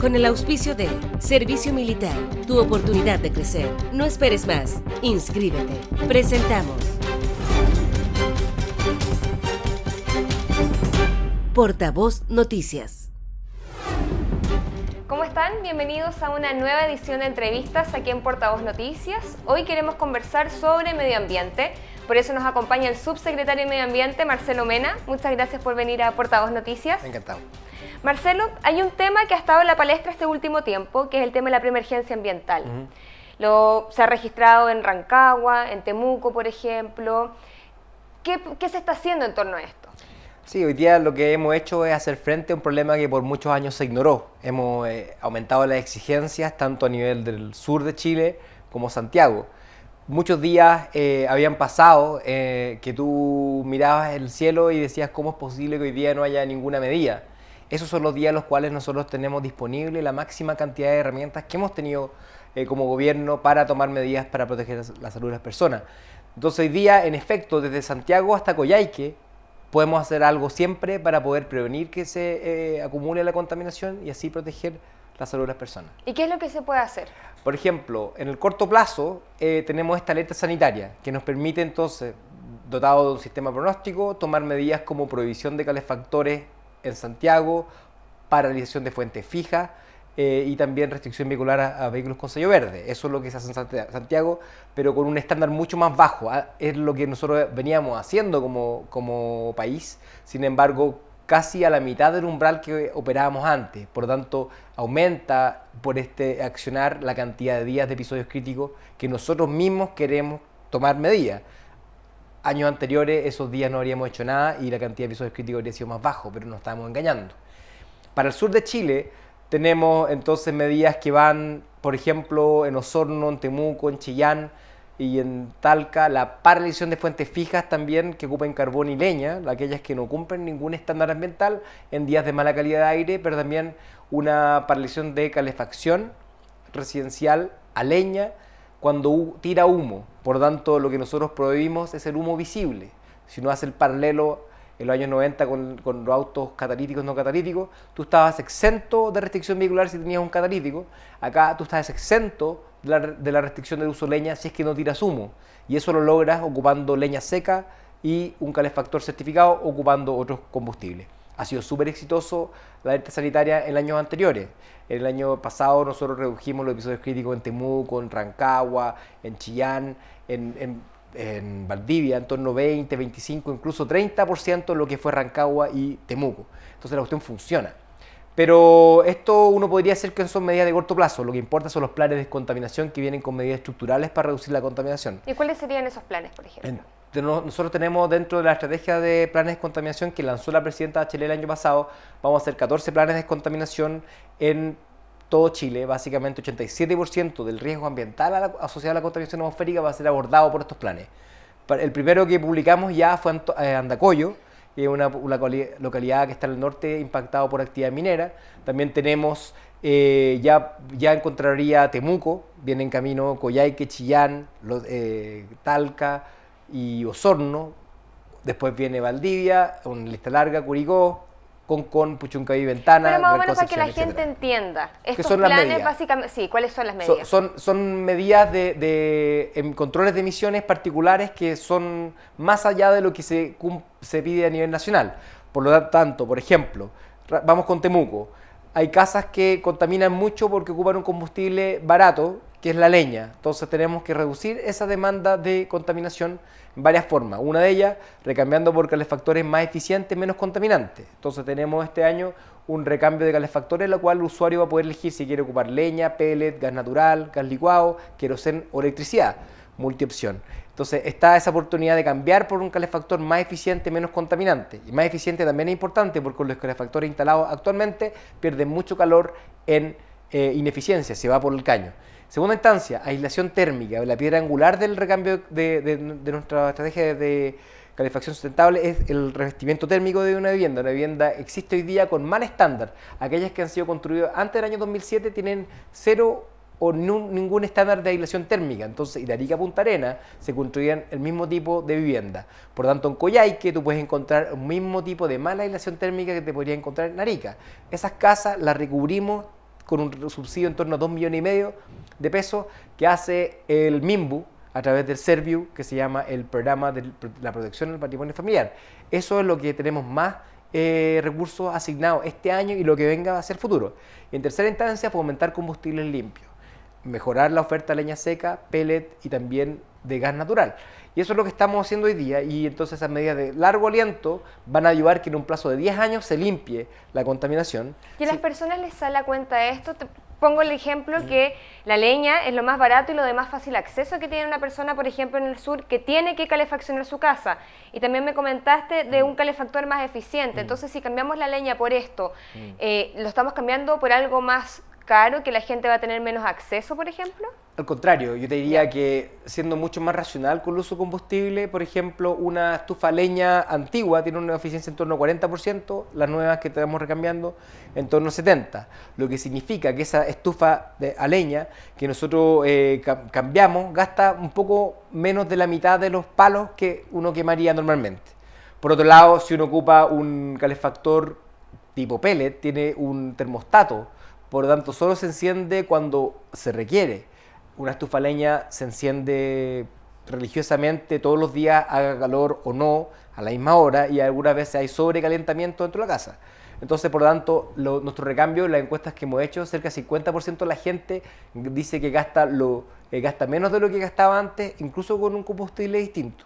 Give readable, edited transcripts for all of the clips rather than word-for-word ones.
Con el auspicio de Servicio Militar, tu oportunidad de crecer. No esperes más. Inscríbete. Presentamos Portavoz Noticias. ¿Cómo están? Bienvenidos a una nueva edición de entrevistas aquí en Portavoz Noticias. Hoy queremos conversar sobre medio ambiente. Por eso nos acompaña el subsecretario de Medio Ambiente, Marcelo Mena. Muchas gracias por venir a Portavoz Noticias. Encantado. Marcelo, hay un tema que ha estado en la palestra este último tiempo, que es el tema de la preemergencia ambiental. Se ha registrado en Rancagua, en Temuco, por ejemplo. ¿Qué se está haciendo en torno a esto? Sí, hoy día lo que hemos hecho es hacer frente a un problema que por muchos años se ignoró. Hemos aumentado las exigencias tanto a nivel del sur de Chile como Santiago. Muchos días habían pasado que tú mirabas el cielo y decías cómo es posible que hoy día no haya ninguna medida. Esos son los días en los cuales nosotros tenemos disponible la máxima cantidad de herramientas que hemos tenido como gobierno para tomar medidas para proteger la salud de las personas. Entonces hoy día, en efecto, desde Santiago hasta Coyhaique, podemos hacer algo siempre para poder prevenir que se acumule la contaminación y así proteger la salud de las personas. ¿Y qué es lo que se puede hacer? Por ejemplo, en el corto plazo tenemos esta alerta sanitaria que nos permite entonces, dotado de un sistema pronóstico, tomar medidas como prohibición de calefactores en Santiago, paralización de fuentes fijas y también restricción vehicular a vehículos con sello verde. Eso es lo que se hace en Santiago, pero con un estándar mucho más bajo. Es lo que nosotros veníamos haciendo como país, sin embargo, casi a la mitad del umbral que operábamos antes. Por lo tanto, aumenta por este accionar la cantidad de días de episodios críticos que nosotros mismos queremos tomar medidas. Años anteriores esos días no habríamos hecho nada y la cantidad de episodios críticos habría sido más bajo, pero nos estábamos engañando. Para el sur de Chile tenemos entonces medidas que van, por ejemplo, en Osorno, en Temuco, en Chillán y en Talca, la paralización de fuentes fijas también que ocupen carbón y leña, aquellas que no cumplen ningún estándar ambiental en días de mala calidad de aire, pero también una paralización de calefacción residencial a leña cuando tira humo. Por lo tanto, lo que nosotros prohibimos es el humo visible. Si uno hace el paralelo en los años 90 con los autos catalíticos no catalíticos, tú estabas exento de restricción vehicular si tenías un catalítico. Acá tú estás exento de la restricción del uso de leña si es que no tiras humo. Y eso lo logras ocupando leña seca y un calefactor certificado ocupando otros combustibles. Ha sido súper exitoso la alerta sanitaria en años anteriores. El año pasado nosotros redujimos los episodios críticos en Temuco, en Rancagua, en Chillán, en Valdivia, en torno a 20, 25, incluso 30% lo que fue Rancagua y Temuco. Entonces la cuestión funciona. Pero esto uno podría decir que son medidas de corto plazo. Lo que importa son los planes de descontaminación que vienen con medidas estructurales para reducir la contaminación. ¿Y cuáles serían esos planes, por ejemplo? Nosotros tenemos dentro de la estrategia de planes de descontaminación que lanzó la presidenta Bachelet el año pasado, vamos a hacer 14 planes de descontaminación en todo Chile. Básicamente 87% del riesgo ambiental asociado a la contaminación atmosférica va a ser abordado por estos planes. El primero que publicamos ya fue en Andacollo, que es una localidad que está en el norte impactado por actividad minera. También tenemos, ya encontraría Temuco, viene en camino Coyhaique, Chillán, Talca y Osorno. Después viene Valdivia, una lista larga, Curicó, Concón, Puchuncaví, Ventana. Pero más o menos para que la gente entienda. Estos son planes medidas? básicamente, sí, ¿cuáles son las medidas? Son medidas de controles de emisiones particulares que son más allá de lo que se pide a nivel nacional. Por lo tanto, por ejemplo, vamos con Temuco. Hay casas que contaminan mucho porque ocupan un combustible barato, que es la leña. Entonces tenemos que reducir esa demanda de contaminación en varias formas. Una de ellas, recambiando por calefactores más eficientes, menos contaminantes. Entonces tenemos este año un recambio de calefactores, en la cual el usuario va a poder elegir si quiere ocupar leña, pellet, gas natural, gas licuado, queroseno o electricidad, multiopción. Entonces está esa oportunidad de cambiar por un calefactor más eficiente, menos contaminante. Y más eficiente también es importante porque los calefactores instalados actualmente pierden mucho calor en ineficiencia, se va por el caño. Segunda instancia, aislación térmica. La piedra angular del recambio de nuestra estrategia de calefacción sustentable es el revestimiento térmico de una vivienda. Una vivienda existe hoy día con mal estándar. Aquellas que han sido construidas antes del año 2007 tienen cero o ningún estándar de aislación térmica. Entonces, de Arica a Punta Arenas se construían el mismo tipo de vivienda. Por lo tanto, en Coyhaique tú puedes encontrar un mismo tipo de mala aislación térmica que te podrías encontrar en Arica. Esas casas las recubrimos con un subsidio en torno a 2,5 millones de pesos que hace el MIMBU a través del Serviu, que se llama el Programa de la Protección del Patrimonio Familiar. Eso es lo que tenemos más recursos asignados este año y lo que venga hacia el futuro. Y en tercera instancia, fomentar combustibles limpios, mejorar la oferta de leña seca, pellet y también de gas natural. Y eso es lo que estamos haciendo hoy día, y entonces esas medidas de largo aliento van a ayudar que en un plazo de 10 años se limpie la contaminación. ¿Y a las personas les sale a cuenta esto? Te pongo el ejemplo que la leña es lo más barato y lo de más fácil acceso que tiene una persona, por ejemplo, en el sur, que tiene que calefaccionar su casa. Y también me comentaste de un calefactor más eficiente. Entonces, si cambiamos la leña por esto, ¿lo estamos cambiando por algo más caro, que la gente va a tener menos acceso, por ejemplo? Al contrario, yo te diría que siendo mucho más racional con el uso de combustible, por ejemplo, una estufa a leña antigua tiene una eficiencia en torno a 40%, las nuevas que estamos recambiando en torno a 70%, lo que significa que esa estufa a leña que nosotros cambiamos gasta un poco menos de la mitad de los palos que uno quemaría normalmente. Por otro lado, si uno ocupa un calefactor tipo pellet, tiene un termostato, por lo tanto solo se enciende cuando se requiere. Una estufa a leña se enciende religiosamente todos los días, haga calor o no, a la misma hora, y algunas veces hay sobrecalentamiento dentro de la casa. Entonces, por lo tanto, nuestro recambio, las encuestas que hemos hecho, cerca del 50% de la gente dice que gasta menos de lo que gastaba antes, incluso con un combustible distinto.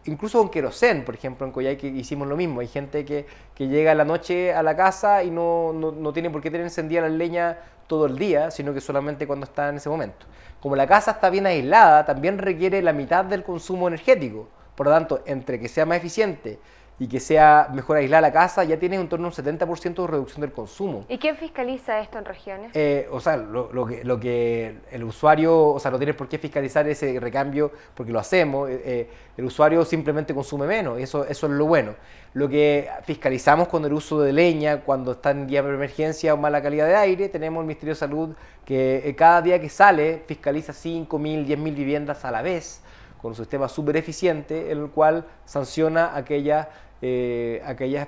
Incluso con querosén, por ejemplo, en Coyhaique hicimos lo mismo. Hay gente que llega a la noche a la casa y no tiene por qué tener encendida la leña todo el día, sino que solamente cuando está en ese momento. Como la casa está bien aislada, también requiere la mitad del consumo energético. Por lo tanto, entre que sea más eficiente y que sea mejor aislar la casa, ya tienes en torno a un 70% de reducción del consumo. ¿Y quién fiscaliza esto en regiones? O sea, lo que el usuario, o sea, no tiene por qué fiscalizar ese recambio porque lo hacemos, el usuario simplemente consume menos, eso es lo bueno. Lo que fiscalizamos con el uso de leña, cuando está en día de emergencia o mala calidad de aire, tenemos el Ministerio de Salud que cada día que sale fiscaliza 5.000, 10.000 viviendas a la vez, con un sistema súper eficiente, en el cual sanciona aquellas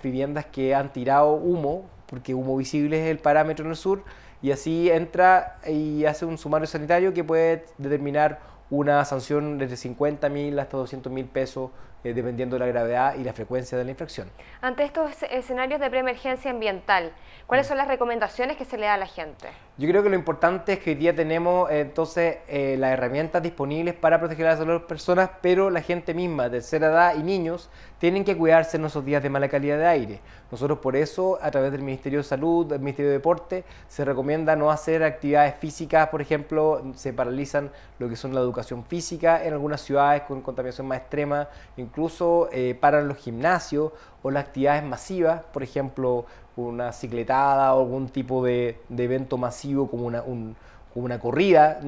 viviendas que han tirado humo, porque humo visible es el parámetro en el sur, y así entra y hace un sumario sanitario que puede determinar una sanción desde 50.000 hasta 200.000 pesos, dependiendo de la gravedad y la frecuencia de la infracción. Ante estos escenarios de preemergencia ambiental, ¿cuáles son las recomendaciones que se le da a la gente? Yo creo que lo importante es que hoy día tenemos entonces las herramientas disponibles para proteger la salud de las personas, pero la gente misma, de tercera edad y niños, tienen que cuidarse en esos días de mala calidad de aire. Nosotros por eso, a través del Ministerio de Salud, del Ministerio de Deporte, se recomienda no hacer actividades físicas, por ejemplo, se paralizan lo que son la educación física en algunas ciudades con contaminación más extrema, incluso paran los gimnasios o las actividades masivas, por ejemplo, una cicletada o algún tipo de evento masivo como una corrida,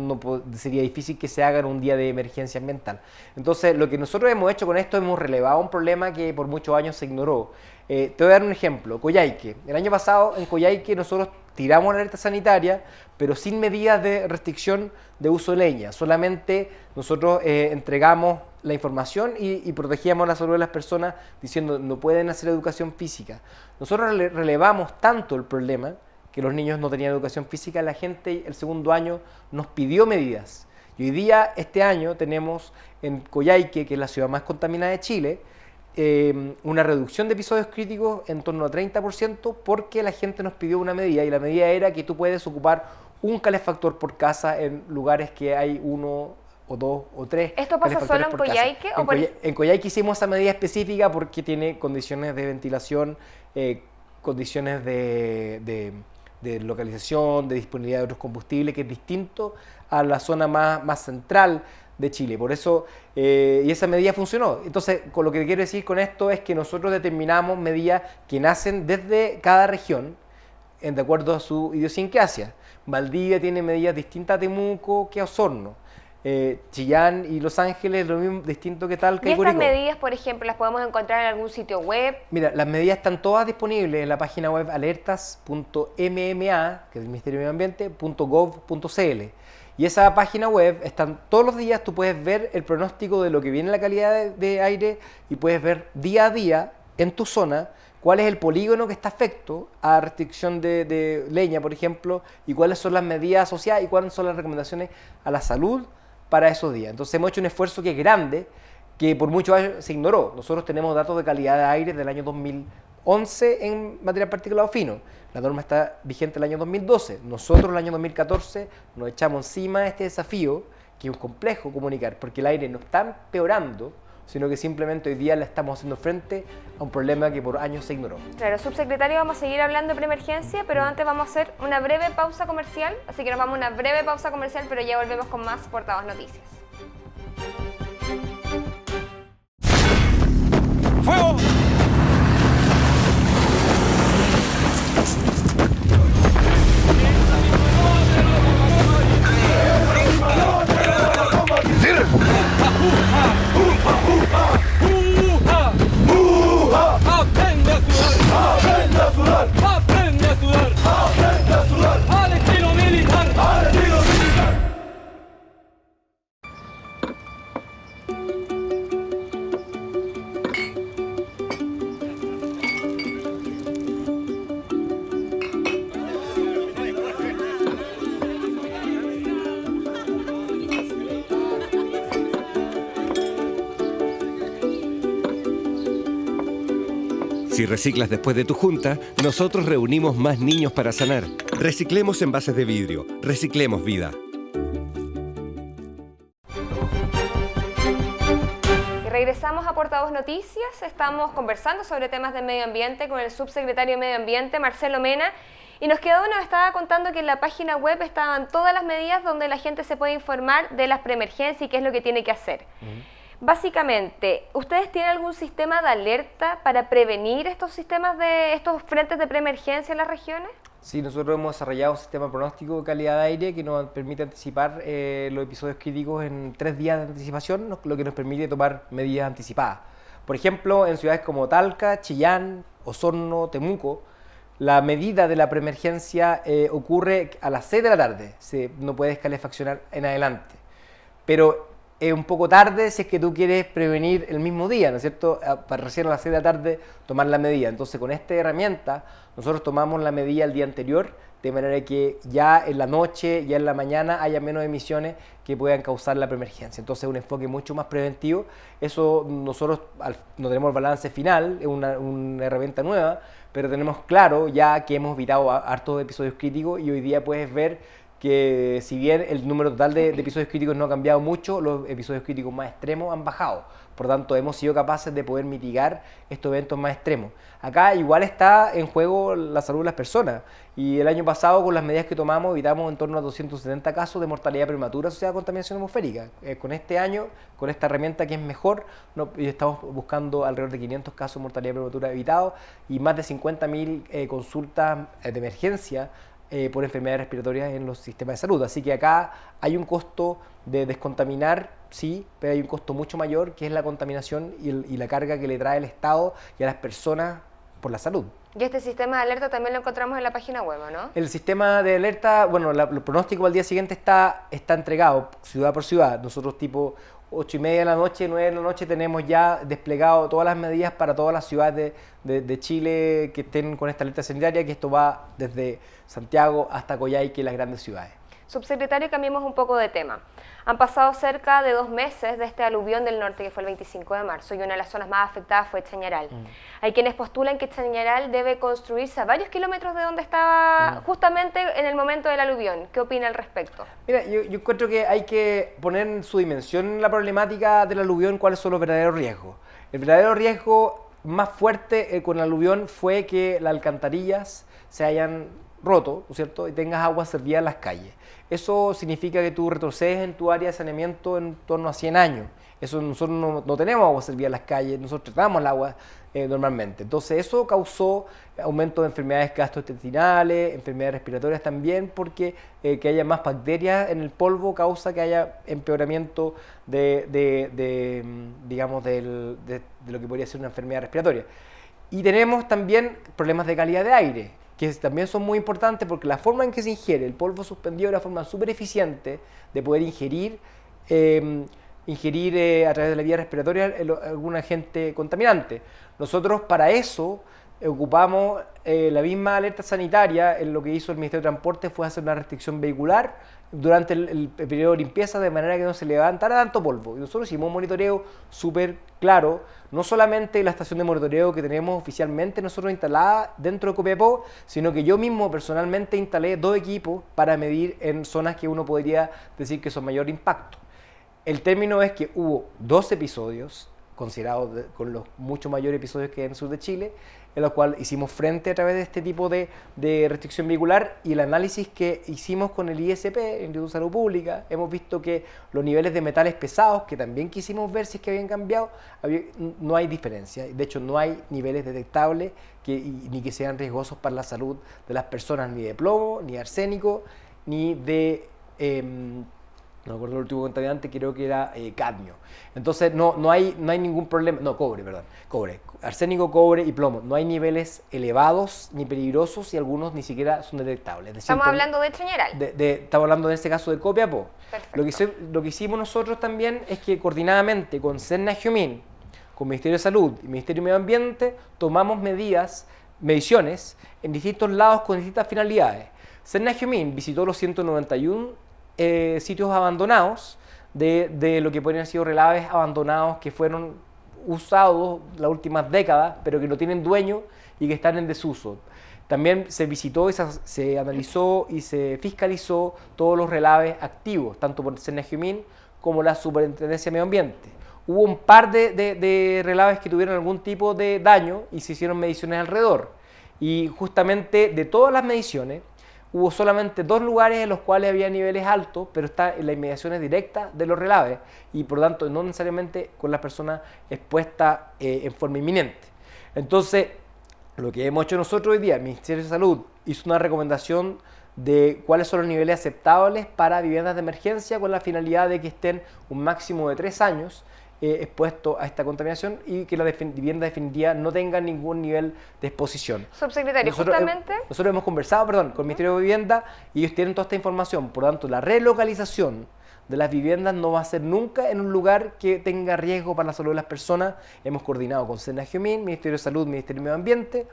sería difícil que se haga en un día de emergencia ambiental. Entonces, lo que nosotros hemos hecho con esto, hemos relevado un problema que por muchos años se ignoró. Te voy a dar un ejemplo, Coyhaique. El año pasado en Coyhaique nosotros tiramos la alerta sanitaria, pero sin medidas de restricción de uso de leña. Solamente nosotros entregamos la información y protegíamos la salud de las personas diciendo no pueden hacer educación física. Nosotros relevamos tanto el problema que los niños no tenían educación física, la gente el segundo año nos pidió medidas. Y hoy día, este año, tenemos en Coyhaique, que es la ciudad más contaminada de Chile, una reducción de episodios críticos en torno a 30% porque la gente nos pidió una medida, y la medida era que tú puedes ocupar un calefactor por casa en lugares que hay uno o dos o tres. ¿Esto pasa solo en Coyhaique? En Coyhaique hicimos esa medida específica porque tiene condiciones de ventilación, condiciones de localización, de disponibilidad de otros combustibles, que es distinto a la zona más central de Chile. Por eso, y esa medida funcionó. Entonces, con lo que quiero decir con esto es que nosotros determinamos medidas que nacen desde cada región, de acuerdo a su idiosincrasia. Valdivia tiene medidas distintas a Temuco que a Osorno. Chillán y Los Ángeles lo mismo, distinto que Talca y Curicó. ¿Y estas medidas, por ejemplo, las podemos encontrar en algún sitio web? Mira, las medidas están todas disponibles en la página web alertas.mma, que es el Ministerio de Medio Ambiente, .gov.cl. Y esa página web están todos los días, tú puedes ver el pronóstico de lo que viene en la calidad de aire y puedes ver día a día en tu zona cuál es el polígono que está afecto a restricción de leña, por ejemplo, y cuáles son las medidas asociadas y cuáles son las recomendaciones a la salud para esos días. Entonces hemos hecho un esfuerzo que es grande, que por muchos años se ignoró. Nosotros tenemos datos de calidad de aire del año 2011 en material particulado fino. La norma está vigente el año 2012. Nosotros el año 2014 nos echamos encima este desafío, que es complejo comunicar, porque el aire no está empeorando, sino que simplemente hoy día le estamos haciendo frente a un problema que por años se ignoró. Claro, subsecretario, vamos a seguir hablando de preemergencia, pero antes vamos a hacer una breve pausa comercial, así que nos vamos a una breve pausa comercial, pero ya volvemos con más Portavoz Noticias. ¡Fuego! ¡Aprende a sudar! ¡Aprende a sudar! ¡Aprende a sudar! ¡Aprende a sudar! ¡Al estilo militar! ¡Al estilo militar! Si reciclas después de tu junta, nosotros reunimos más niños para sanar. Reciclemos envases de vidrio. Reciclemos vida. Y regresamos a Portavoz Noticias. Estamos conversando sobre temas de medio ambiente con el subsecretario de Medio Ambiente, Marcelo Mena. Y nos estaba contando que en la página web estaban todas las medidas donde la gente se puede informar de las preemergencias y qué es lo que tiene que hacer. Básicamente, ¿ustedes tienen algún sistema de alerta para prevenir estos frentes de preemergencia en las regiones? Sí, nosotros hemos desarrollado un sistema de pronóstico de calidad de aire que nos permite anticipar los episodios críticos en 3 días de anticipación, lo que nos permite tomar medidas anticipadas. Por ejemplo, en ciudades como Talca, Chillán, Osorno, Temuco, la medida de la preemergencia ocurre a las 6 de la tarde, no puedes calefaccionar en adelante. Pero es un poco tarde si es que tú quieres prevenir el mismo día, ¿no es cierto? Para recién a las 6 de la tarde tomar la medida. Entonces, con esta herramienta, nosotros tomamos la medida el día anterior, de manera que ya en la noche, ya en la mañana, haya menos emisiones que puedan causar la preemergencia. Entonces, es un enfoque mucho más preventivo. Eso nosotros no tenemos el balance final, es una herramienta nueva, pero tenemos claro ya que hemos evitado hartos episodios críticos y hoy día puedes ver que si bien el número total de episodios críticos no ha cambiado mucho, los episodios críticos más extremos han bajado. Por tanto, hemos sido capaces de poder mitigar estos eventos más extremos. Acá igual está en juego la salud de las personas. Y el año pasado, con las medidas que tomamos, evitamos en torno a 270 casos de mortalidad prematura asociada a contaminación atmosférica. Con este año, con esta herramienta que es mejor, estamos buscando alrededor de 500 casos de mortalidad prematura evitados y más de 50.000 consultas de emergencia por enfermedades respiratorias en los sistemas de salud. Así que acá hay un costo de descontaminar, sí, pero hay un costo mucho mayor que es la contaminación y la carga que le trae el Estado y a las personas por la salud. Y este sistema de alerta también lo encontramos en la página web, ¿no? El sistema de alerta, bueno, el pronóstico al día siguiente está entregado ciudad por ciudad. Nosotros tipo 8:30 de la noche, 9 de la noche tenemos ya desplegado todas las medidas para todas las ciudades de Chile que estén con esta alerta sanitaria, que esto va desde Santiago hasta Coyhaique y las grandes ciudades. Subsecretario, cambiemos un poco de tema. Han pasado cerca de 2 meses de este aluvión del norte, que fue el 25 de marzo, y una de las zonas más afectadas fue Chañaral. Hay quienes postulan que Chañaral debe construirse a varios kilómetros de donde estaba justamente en el momento del aluvión. ¿Qué opina al respecto? Mira, yo encuentro que hay que poner en su dimensión la problemática del aluvión, cuáles son los verdaderos riesgos. El verdadero riesgo más fuerte con el aluvión fue que las alcantarillas se hayan roto, ¿no es cierto?, y tengas agua servida en las calles. Eso significa que tú retrocedes en tu área de saneamiento en torno a 100 años. Eso nosotros no tenemos agua servida en las calles, nosotros tratamos el agua normalmente. Entonces eso causó aumento de enfermedades gastrointestinales, enfermedades respiratorias también, porque que haya más bacterias en el polvo causa que haya empeoramiento digamos, de lo que podría ser una enfermedad respiratoria. Y tenemos también problemas de calidad de aire, que también son muy importantes porque la forma en que se ingiere el polvo suspendido es una forma súper eficiente de poder ingerir a través de la vía respiratoria algún agente contaminante. Nosotros para eso ocupamos la misma alerta sanitaria. En lo que hizo el Ministerio de Transporte fue hacer una restricción vehicular durante el periodo de limpieza, de manera que no se levantara tanto polvo. Y nosotros hicimos un monitoreo súper claro, no solamente la estación de monitoreo que tenemos oficialmente nosotros instalada dentro de Copiapó, sino que yo mismo personalmente instalé 2 equipos para medir en zonas que uno podría decir que son mayor impacto. El término es que hubo 2 episodios, considerados con los mucho mayores episodios que hay en el sur de Chile, en los cuales hicimos frente a través de este tipo de restricción vehicular, y el análisis que hicimos con el ISP, el Instituto de Salud Pública, hemos visto que los niveles de metales pesados, que también quisimos ver si es que habían cambiado, no hay diferencia. De hecho, no hay niveles detectables ni que sean riesgosos para la salud de las personas, ni de plomo, ni de arsénico, ni de... no recuerdo el último contaminante, creo que era cadmio. Entonces no hay ningún problema, no, cobre, arsénico, cobre y plomo. No hay niveles elevados ni peligrosos, y algunos ni siquiera son detectables. Es decir, Estamos hablando de Chañaral. Estamos hablando en este caso de Copiapó. Perfecto. Lo que hicimos nosotros también es que coordinadamente con Senna-Jumín, con Ministerio de Salud y Ministerio de Medio Ambiente, tomamos mediciones en distintos lados con distintas finalidades. Senna-Jumín visitó los 191 sitios abandonados de lo que podrían haber sido relaves abandonados que fueron usados las últimas décadas, pero que no tienen dueño y que están en desuso. También se visitó y se analizó y se fiscalizó todos los relaves activos, tanto por Senna-Jumín como la Superintendencia de Medio Ambiente. Hubo un par de relaves que tuvieron algún tipo de daño y se hicieron mediciones alrededor. Y justamente de todas las mediciones, hubo solamente 2 lugares en los cuales había niveles altos, pero está en las inmediaciones directas de los relaves, y por lo tanto no necesariamente con las personas expuestas en forma inminente. Entonces, lo que hemos hecho nosotros hoy día, el Ministerio de Salud hizo una recomendación de cuáles son los niveles aceptables para viviendas de emergencia, con la finalidad de que estén un máximo de 3 años expuestos a esta contaminación, y que la vivienda definitiva no tenga ningún nivel de exposición. Subsecretario, Nosotros hemos conversado con el Ministerio de Vivienda, y ellos tienen toda esta información. Por lo tanto, la relocalización de las viviendas no va a ser nunca en un lugar que tenga riesgo para la salud de las personas. Hemos coordinado con Senna-Jumín, Ministerio de Salud, Ministerio de Medio Ambiente,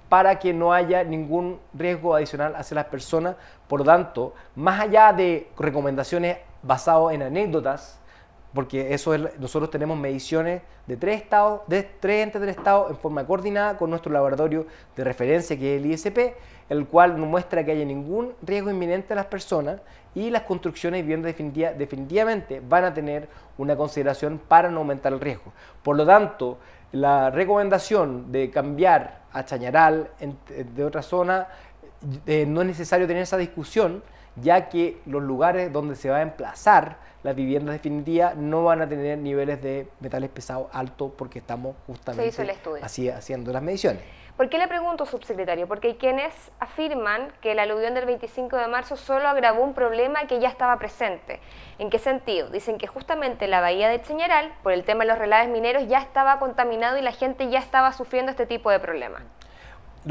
para que no haya ningún riesgo adicional hacia las personas. Por lo tanto, más allá de recomendaciones basadas en anécdotas, porque nosotros tenemos mediciones de 3 estados, de 3 entes del estado, en forma coordinada con nuestro laboratorio de referencia, que es el ISP, el cual no muestra que haya ningún riesgo inminente a las personas, y las construcciones de viviendas definitivamente van a tener una consideración para no aumentar el riesgo. Por lo tanto, la recomendación de cambiar a Chañaral de otra zona, no es necesario tener esa discusión, ya que los lugares donde se va a emplazar las viviendas definitivas no van a tener niveles de metales pesados altos, porque estamos justamente haciendo las mediciones. ¿Por qué le pregunto, subsecretario? Porque hay quienes afirman que el aluvión del 25 de marzo solo agravó un problema que ya estaba presente. ¿En qué sentido? Dicen que justamente la bahía de Chañaral, por el tema de los relaves mineros, ya estaba contaminado y la gente ya estaba sufriendo este tipo de problemas.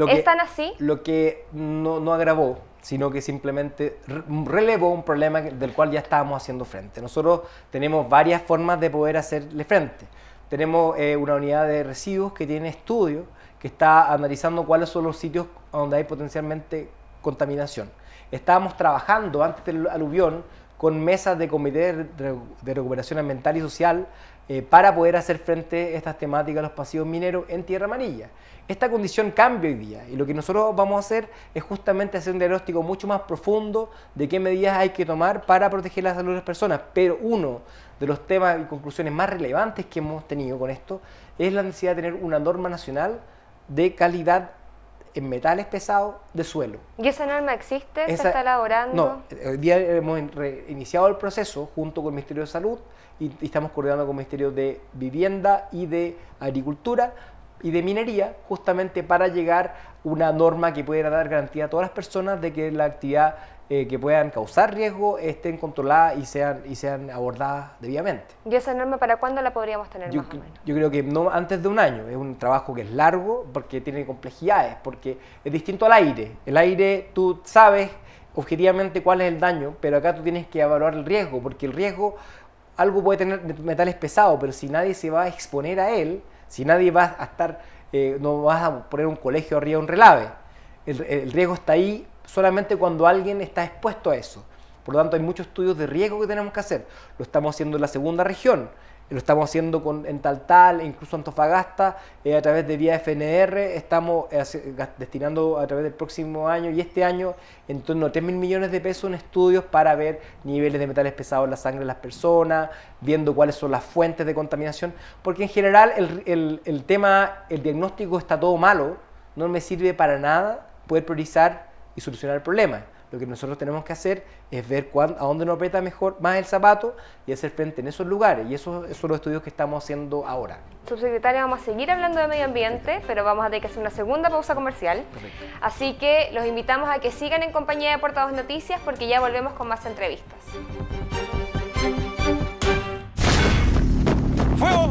¿Es tan así? Lo que no agravó, sino que simplemente relevó un problema del cual ya estábamos haciendo frente. Nosotros tenemos varias formas de poder hacerle frente. Tenemos una unidad de residuos que tiene estudios, que está analizando cuáles son los sitios donde hay potencialmente contaminación. Estábamos trabajando antes del aluvión con mesas de comité de recuperación ambiental y social para poder hacer frente a estas temáticas de los pasivos mineros en Tierra Amarilla. Esta condición cambia hoy día, y lo que nosotros vamos a hacer es justamente hacer un diagnóstico mucho más profundo de qué medidas hay que tomar para proteger la salud de las personas. Pero uno de los temas y conclusiones más relevantes que hemos tenido con esto es la necesidad de tener una norma nacional de calidad en metales pesados de suelo. ¿Y esa norma existe? ¿Se está elaborando? No, hoy día hemos iniciado el proceso junto con el Ministerio de Salud, y estamos coordinando con el Ministerio de Vivienda y de Agricultura y de Minería, justamente para llegar a una norma que pueda dar garantía a todas las personas de que la actividad que puedan causar riesgo estén controladas y sean abordadas debidamente. ¿Y esa norma para cuándo la podríamos tener más o menos? Yo creo que no antes de un año. Es un trabajo que es largo, porque tiene complejidades, porque es distinto al aire. El aire, tú sabes objetivamente cuál es el daño, pero acá tú tienes que evaluar el riesgo, porque el riesgo, algo puede tener metales pesados, pero si nadie se va a exponer a él, si nadie va a estar no vas a poner un colegio arriba de un relave. El riesgo está ahí solamente cuando alguien está expuesto a eso. Por lo tanto, hay muchos estudios de riesgo que tenemos que hacer. Lo estamos haciendo en la segunda región, lo estamos haciendo en Taltal, e incluso Antofagasta, a través de vía FNR, estamos destinando a través del próximo año y este año en torno a 3.000 millones de pesos en estudios para ver niveles de metales pesados en la sangre de las personas, viendo cuáles son las fuentes de contaminación, porque en general el diagnóstico está todo malo, no me sirve para nada poder priorizar y solucionar el problema. Lo que nosotros tenemos que hacer es ver a dónde nos aprieta más el zapato y hacer frente en esos lugares. Y esos son los estudios que estamos haciendo ahora. Subsecretaria, vamos a seguir hablando de medio ambiente, pero vamos a tener que hacer una segunda pausa comercial. Perfecto. Así que los invitamos a que sigan en compañía de Portavoz Noticias porque ya volvemos con más entrevistas. ¡Fuego!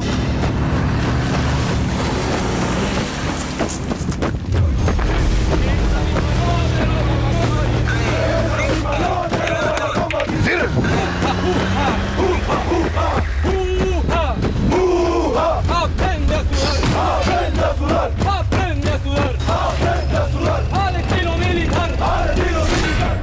Aprende a sudar. Aprende a sudar. Aprende a sudar. Aprende a sudar. Al estilo militar. Al estilo militar.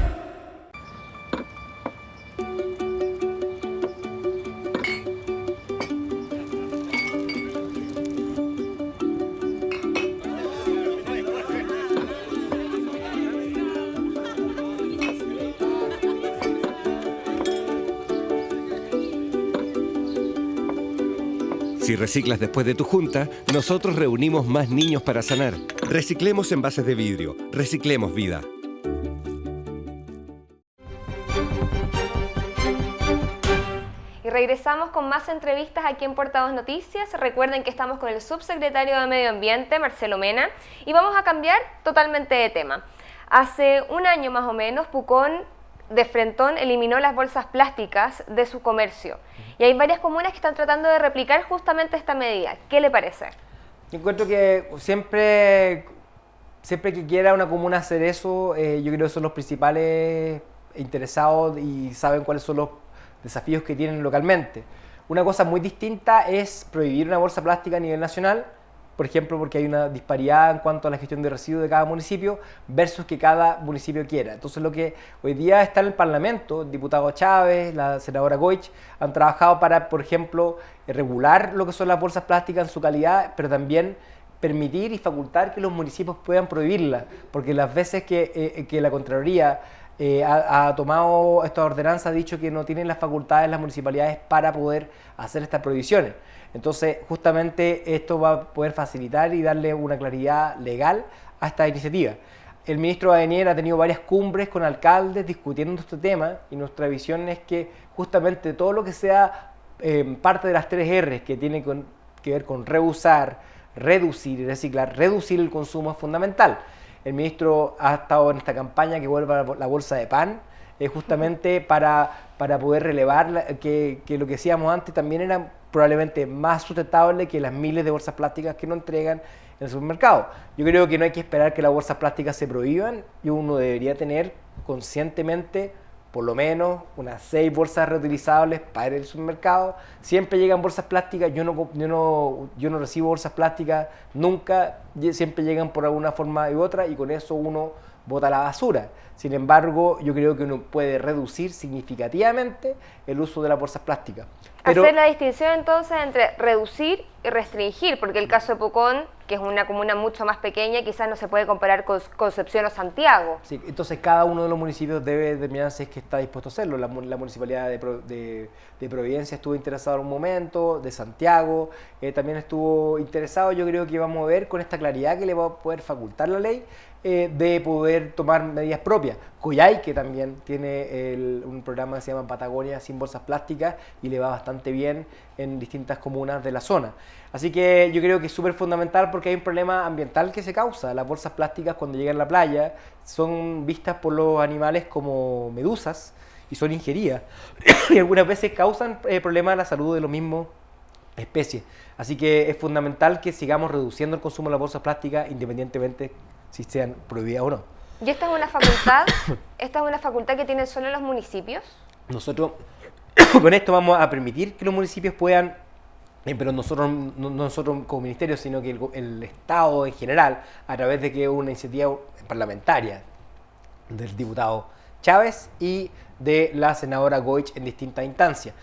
Si reciclas después de tu junta, nosotros reunimos más niños para sanar. Reciclemos envases de vidrio. Reciclemos vida. Y regresamos con más entrevistas aquí en Portavoz Noticias. Recuerden que estamos con el subsecretario de Medio Ambiente, Marcelo Mena, y vamos a cambiar totalmente de tema. Hace un año más o menos, Pucón de frentón eliminó las bolsas plásticas de su comercio. Y hay varias comunas que están tratando de replicar justamente esta medida. ¿Qué le parece? Yo encuentro que siempre que quiera una comuna hacer eso, yo creo que son los principales interesados y saben cuáles son los desafíos que tienen localmente. Una cosa muy distinta es prohibir una bolsa plástica a nivel nacional, por ejemplo, porque hay una disparidad en cuanto a la gestión de residuos de cada municipio versus que cada municipio quiera. Entonces, lo que hoy día está en el Parlamento, el diputado Chávez, la senadora Goich, han trabajado para, por ejemplo, regular lo que son las bolsas plásticas en su calidad, pero también permitir y facultar que los municipios puedan prohibirlas, porque las veces que la Contraloría ha tomado esta ordenanza, ha dicho que no tienen las facultades las municipalidades para poder hacer estas prohibiciones. Entonces, justamente esto va a poder facilitar y darle una claridad legal a esta iniciativa. El ministro Badenier ha tenido varias cumbres con alcaldes discutiendo este tema y nuestra visión es que justamente todo lo que sea parte de las 3 R's que tiene que ver con reusar, reducir y reciclar, reducir el consumo es fundamental. El ministro ha estado en esta campaña que vuelva la bolsa de pan, justamente para poder relevar que lo que decíamos antes también era probablemente más sustentable que las miles de bolsas plásticas que no entregan en el supermercado. Yo creo que no hay que esperar que las bolsas plásticas se prohíban y uno debería tener conscientemente por lo menos unas 6 bolsas reutilizables para el supermercado. Siempre llegan bolsas plásticas, yo no recibo bolsas plásticas nunca, siempre llegan por alguna forma u otra y con eso uno bota la basura. Sin embargo, yo creo que uno puede reducir significativamente el uso de las bolsas plásticas. Pero hacer la distinción entonces entre reducir y restringir, porque el caso de Pucón, que es una comuna mucho más pequeña, quizás no se puede comparar con Concepción o Santiago. Sí, entonces cada uno de los municipios debe determinar si es que está dispuesto a hacerlo. La municipalidad de Providencia estuvo interesada en un momento, de Santiago también estuvo interesado. Yo creo que vamos a ver con esta claridad que le va a poder facultar la ley de poder tomar medidas propias. Coyhaique también tiene un programa que se llama Patagonia sin bolsas plásticas y le va bastante bien en distintas comunas de la zona. Así que yo creo que es súper fundamental porque hay un problema ambiental que se causa. Las bolsas plásticas cuando llegan a la playa son vistas por los animales como medusas y son ingeridas y algunas veces causan problemas a la salud de los mismos especies. Así que es fundamental que sigamos reduciendo el consumo de las bolsas plásticas independientemente si sean prohibidas o no. ¿Y esta es una facultad? ¿Esta es una facultad que tienen solo los municipios? Nosotros con esto vamos a permitir que los municipios puedan pero no nosotros como ministerio, sino que el Estado en general, a través de que una iniciativa parlamentaria del diputado Chávez y de la senadora Goich en distintas instancias.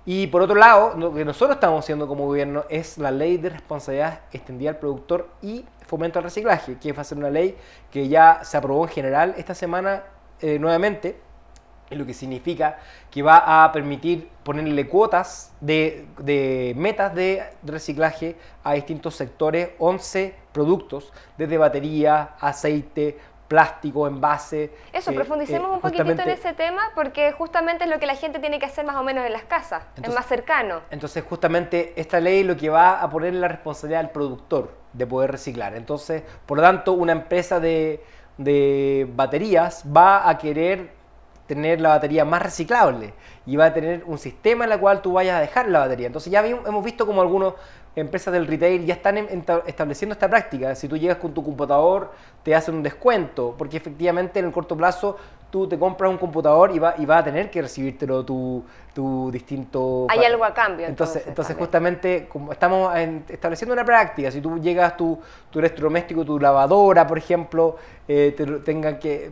Y por otro lado, lo que nosotros estamos haciendo como gobierno es la ley de responsabilidad extendida al productor y fomento al reciclaje, que va a ser una ley que ya se aprobó en general esta semana nuevamente, lo que significa que va a permitir ponerle cuotas de metas de reciclaje a distintos sectores, 11 productos, desde batería, aceite, plástico, envase. Eso, profundicemos un poquitito en ese tema, porque justamente es lo que la gente tiene que hacer más o menos en las casas, es más cercano. Entonces, justamente, esta ley lo que va a poner la responsabilidad al productor de poder reciclar. Entonces, por lo tanto, una empresa de baterías va a querer tener la batería más reciclable y va a tener un sistema en el cual tú vayas a dejar la batería. Entonces ya hemos visto como algunas empresas del retail ya están estableciendo esta práctica. Si tú llegas con tu computador, te hacen un descuento, porque efectivamente en el corto plazo tú te compras un computador y va a tener que recibírtelo tu distinto... Hay algo a cambio. Entonces justamente, como estamos estableciendo una práctica, si tú llegas tu electrodoméstico, tu lavadora, por ejemplo, tengan que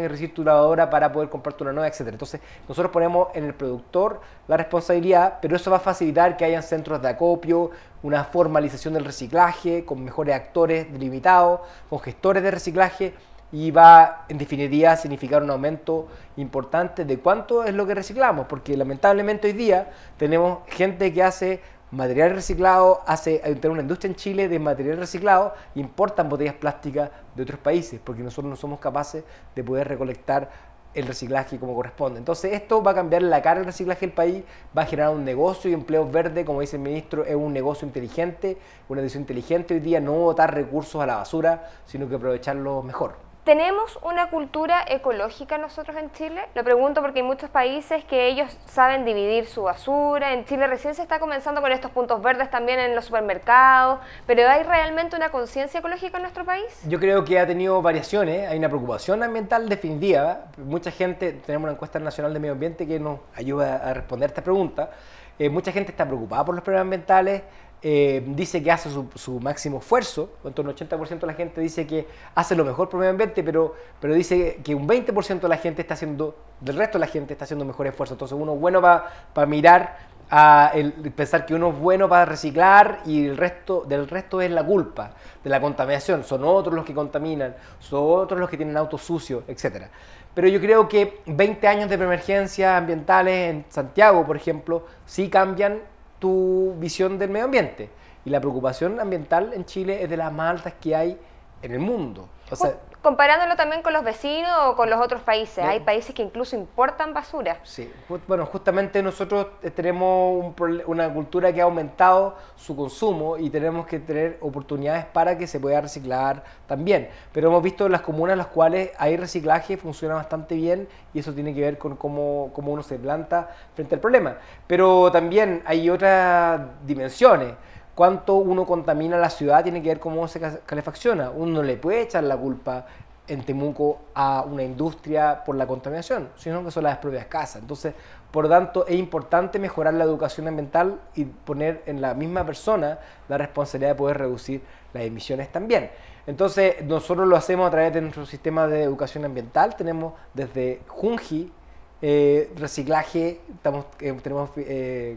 recibir tu lavadora para poder comprarte una nueva, etc. Entonces, nosotros ponemos en el productor la responsabilidad, pero eso va a facilitar que hayan centros de acopio, una formalización del reciclaje, con mejores actores delimitados, con gestores de reciclaje, y va, en definitiva, a significar un aumento importante de cuánto es lo que reciclamos, porque lamentablemente hoy día tenemos gente que hace material reciclado, tenemos una industria en Chile de material reciclado, importan botellas plásticas de otros países, porque nosotros no somos capaces de poder recolectar el reciclaje como corresponde. Entonces esto va a cambiar la cara del reciclaje del país, va a generar un negocio y empleos verdes, como dice el ministro, es un negocio inteligente, una decisión inteligente hoy día, no botar recursos a la basura, sino que aprovecharlos mejor. ¿Tenemos una cultura ecológica nosotros en Chile? Lo pregunto porque hay muchos países que ellos saben dividir su basura. En Chile recién se está comenzando con estos puntos verdes también en los supermercados, pero ¿hay realmente una conciencia ecológica en nuestro país? Yo creo que ha tenido variaciones, hay una preocupación ambiental definitiva. Mucha gente, tenemos una encuesta nacional de medio ambiente que nos ayuda a responder esta pregunta. Mucha gente está preocupada por los problemas ambientales. Dice que hace su máximo esfuerzo, en torno al 80% de la gente dice que hace lo mejor por el medio ambiente, pero dice que un 20% de la gente del resto de la gente está haciendo mejor esfuerzo. Entonces uno es bueno para mirar, pensar que uno es bueno para reciclar y del resto es la culpa de la contaminación. Son otros los que contaminan, son otros los que tienen autos sucios, etc. Pero yo creo que 20 años de preemergencias ambientales en Santiago, por ejemplo, sí cambian tu visión del medio ambiente, y la preocupación ambiental en Chile es de las más altas que hay en el mundo. O sea, comparándolo también con los vecinos o con los otros países, hay países que incluso importan basura. Sí, bueno, justamente nosotros tenemos una cultura que ha aumentado su consumo y tenemos que tener oportunidades para que se pueda reciclar también. Pero hemos visto las comunas en las cuales hay reciclaje, funciona bastante bien, y eso tiene que ver con cómo uno se planta frente al problema. Pero también hay otras dimensiones. Cuánto uno contamina la ciudad tiene que ver cómo se calefacciona. Uno no le puede echar la culpa en Temuco a una industria por la contaminación, sino que son las propias casas. Entonces, por lo tanto, es importante mejorar la educación ambiental y poner en la misma persona la responsabilidad de poder reducir las emisiones también. Entonces, nosotros lo hacemos a través de nuestro sistema de educación ambiental. Tenemos desde Junji, reciclaje, tenemos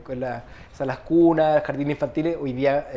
con las cunas, jardines infantiles. Hoy día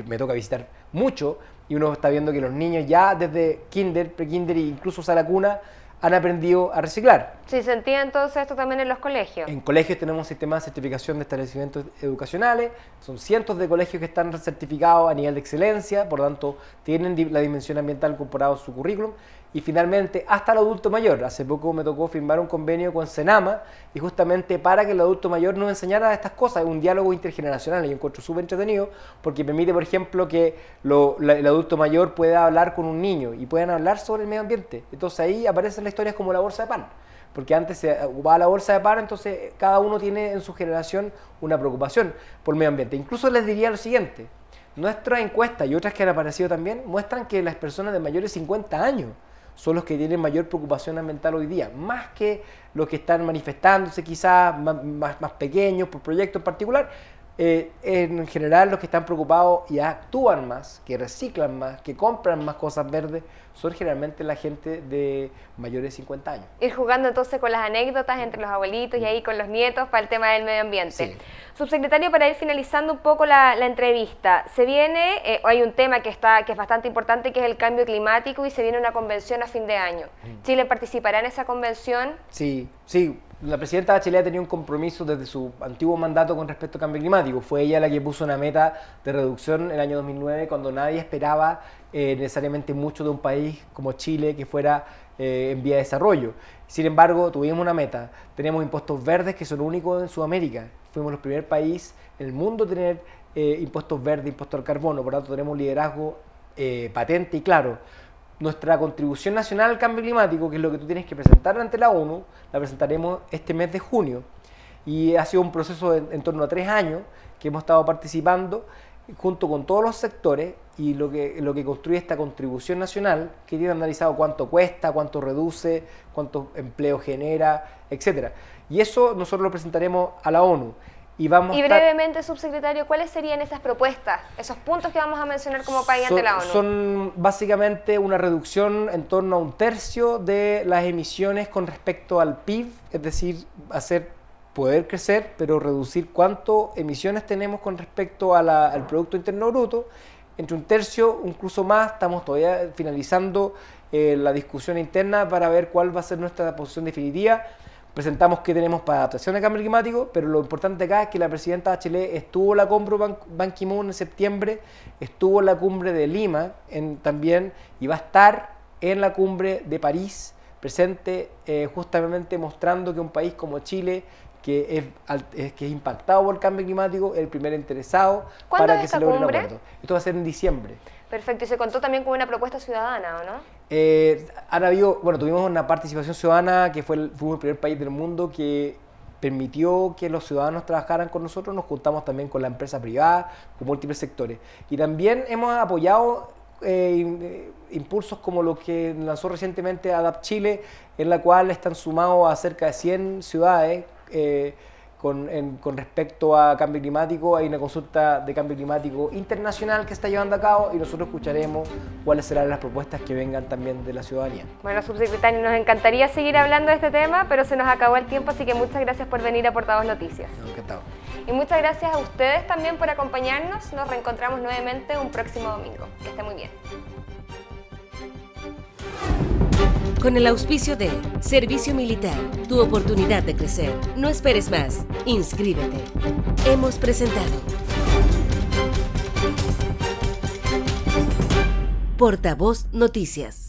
me toca visitar mucho y uno está viendo que los niños ya desde kinder, pre-kinder e incluso sala cuna han aprendido a reciclar. Sí, se entiende entonces esto también en los colegios. En colegios tenemos un sistema de certificación de establecimientos educacionales, son cientos de colegios que están certificados a nivel de excelencia, por lo tanto tienen la dimensión ambiental incorporada en su currículum. Y finalmente, hasta el adulto mayor. Hace poco me tocó firmar un convenio con Senama, y justamente para que el adulto mayor nos enseñara estas cosas, es un diálogo intergeneracional, y yo encuentro súper entretenido, porque permite, por ejemplo, que el adulto mayor pueda hablar con un niño y puedan hablar sobre el medio ambiente. Entonces ahí aparecen las historias como la bolsa de pan, porque antes se ocupaba la bolsa de pan, entonces cada uno tiene en su generación una preocupación por el medio ambiente. Incluso les diría lo siguiente: nuestra encuesta y otras que han aparecido también muestran que las personas de mayores de 50 años son los que tienen mayor preocupación ambiental hoy día, más que los que están manifestándose quizás más pequeños por proyectos en particular. En general, los que están preocupados y actúan más, que reciclan más, que compran más cosas verdes, son generalmente la gente de mayores de 50 años. Ir jugando entonces con las anécdotas entre los abuelitos y ahí con los nietos para el tema del medio ambiente. Sí. Subsecretario, para ir finalizando un poco la entrevista, se viene, hay un tema que es bastante importante, que es el cambio climático, y se viene una convención a fin de año. ¿Chile participará en esa convención? Sí, sí. La presidenta Bachelet tenía un compromiso desde su antiguo mandato con respecto al cambio climático. Fue ella la que puso una meta de reducción en el año 2009, cuando nadie esperaba necesariamente mucho de un país como Chile, que fuera en vía de desarrollo. Sin embargo, tuvimos una meta. Tenemos impuestos verdes que son únicos en Sudamérica. Fuimos el primer país en el mundo a tener impuestos verdes, impuestos al carbono. Por lo tanto, tenemos un liderazgo patente y claro. Nuestra contribución nacional al cambio climático, que es lo que tú tienes que presentar ante la ONU, la presentaremos este mes de junio. Y ha sido un proceso en torno a 3 años que hemos estado participando junto con todos los sectores, y lo que construye esta contribución nacional, que tiene analizado cuánto cuesta, cuánto reduce, cuánto empleo genera, etc. Y eso nosotros lo presentaremos a la ONU. Y brevemente, subsecretario, ¿cuáles serían esas propuestas, esos puntos que vamos a mencionar como país ante la ONU? Son básicamente una reducción en torno a 1/3 de las emisiones con respecto al PIB, es decir, poder crecer, pero reducir cuánto emisiones tenemos con respecto al Producto Interno Bruto, entre 1/3, incluso más. Estamos todavía finalizando la discusión interna para ver cuál va a ser nuestra posición definitiva. Presentamos qué tenemos para adaptación al cambio climático, pero lo importante acá es que la presidenta Bachelet estuvo en la cumbre Ban Ki-moon en septiembre, estuvo en la cumbre de Lima también, y va a estar en la cumbre de París presente, justamente mostrando que un país como Chile, que es impactado por el cambio climático, es el primer interesado para que se logre un acuerdo. Esto va a ser en diciembre. Perfecto, y se contó también con una propuesta ciudadana, ¿o no? Tuvimos una participación ciudadana que fuimos el primer país del mundo que permitió que los ciudadanos trabajaran con nosotros. Nos juntamos también con la empresa privada, con múltiples sectores. Y también hemos apoyado impulsos como los que lanzó recientemente ADAPT Chile, en la cual están sumados a cerca de 100 ciudades con respecto a cambio climático. Hay una consulta de cambio climático internacional que se está llevando a cabo, y nosotros escucharemos cuáles serán las propuestas que vengan también de la ciudadanía. Bueno, subsecretario, nos encantaría seguir hablando de este tema, pero se nos acabó el tiempo, así que muchas gracias por venir a Portavoz Noticias. Encantado. Y muchas gracias a ustedes también por acompañarnos. Nos reencontramos nuevamente un próximo domingo. Que esté muy bien. Con el auspicio de Servicio Militar, tu oportunidad de crecer. No esperes más, inscríbete. Hemos presentado Portavoz Noticias.